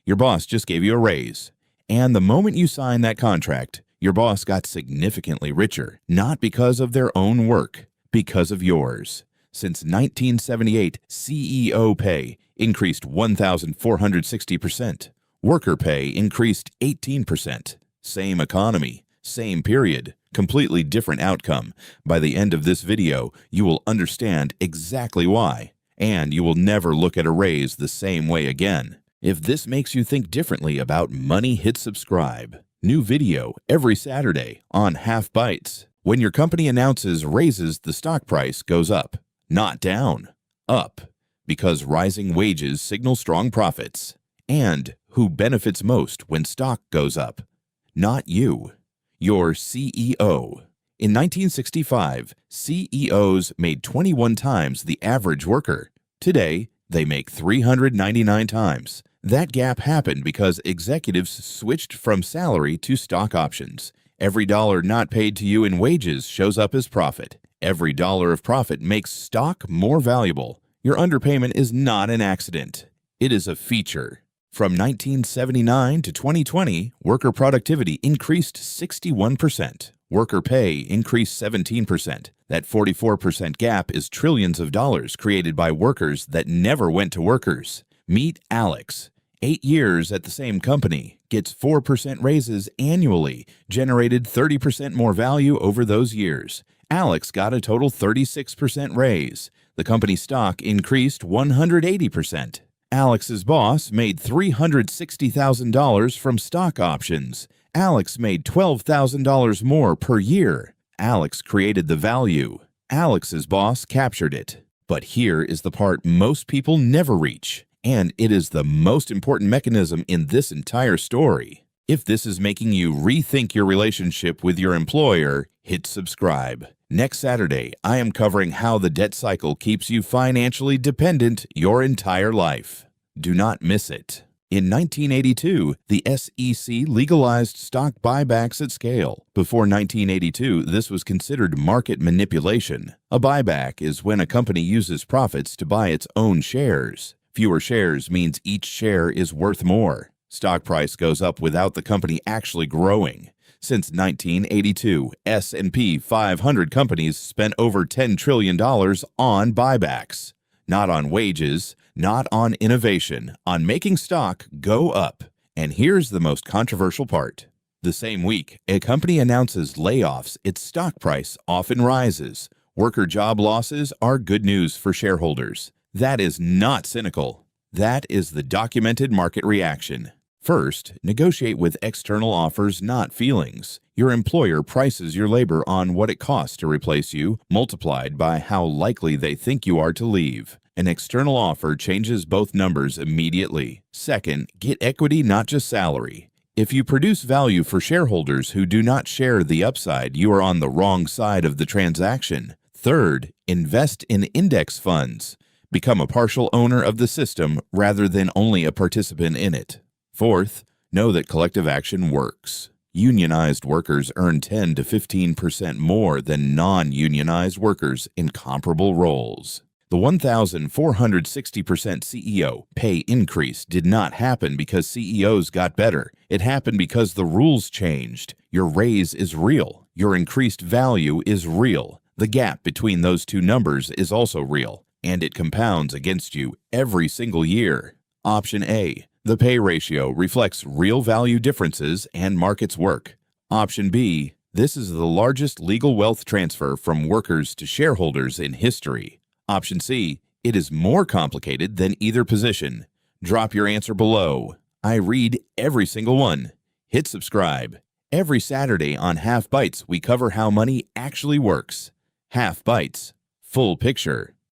Your boss just gave you a raise. And the moment you signed that contract, your boss got significantly richer, not because of their own work, because of yours. Since 1978, CEO pay increased 1,460%. Worker pay increased 18%. Same economy, same period, completely different outcome. By the end of this video, you will understand exactly why, and you will never look at a raise the same way again. If this makes you think differently about money, hit subscribe. New video every Saturday on Bytes. When your company announces raises, the stock price goes up, not down, up, because rising wages signal strong profits. And who benefits most when stock goes up? Not you, your CEO. In 1965, CEOs made 21 times the average worker. Today, they make 399 times. That gap happened because executives switched from salary to stock options. Every dollar not paid to you in wages shows up as profit. Every dollar of profit makes stock more valuable. Your underpayment is not an accident. It is a feature. From 1979 to 2020, worker productivity increased 61%. Worker pay increased 17%. That 44% gap is trillions of dollars created by workers that never went to workers. Meet Alex. 8 years at the same company, gets 4% raises annually, generated 30% more value over those years. Alex got a total 36% raise. The company stock increased 180%. Alex's boss made $360,000 from stock options. Alex made $12,000 more per year. Alex created the value. Alex's boss captured it. But here is the part most people never reach, and it is the most important mechanism in this entire story. If this is making you rethink your relationship with your employer, hit subscribe. Next Saturday, I am covering how the debt cycle keeps you financially dependent your entire life. Do not miss it. In 1982, the SEC legalized stock buybacks at scale. Before 1982, this was considered market manipulation. A buyback is when a company uses profits to buy its own shares. Fewer shares means each share is worth more. Stock price goes up without the company actually growing. Since 1982, S&P 500 companies spent over $10 trillion on buybacks. Not on wages, not on innovation, on making stock go up. And here's the most controversial part. The same week, a company announces layoffs, its stock price often rises. Worker job losses are good news for shareholders. That is not cynical. That is the documented market reaction. First, negotiate with external offers, not feelings. Your employer prices your labor on what it costs to replace you, multiplied by how likely they think you are to leave. An external offer changes both numbers immediately. Second, get equity, not just salary. If you produce value for shareholders who do not share the upside, you are on the wrong side of the transaction. Third, invest in index funds. Become a partial owner of the system rather than only a participant in it. Fourth, know that collective action works. Unionized workers earn 10 to 15% more than non-unionized workers in comparable roles. The 1,460% CEO pay increase did not happen because CEOs got better. It happened because the rules changed. Your raise is real. Your increased value is real. The gap between those two numbers is also real, and it compounds against you every single year. Option A. The pay ratio reflects real value differences and markets work. Option B. This is the largest legal wealth transfer from workers to shareholders in history. Option C. It is more complicated than either position. Drop your answer below. I read every single one. Hit subscribe. Every Saturday on Bytes, we cover how money actually works. Bytes. Full picture.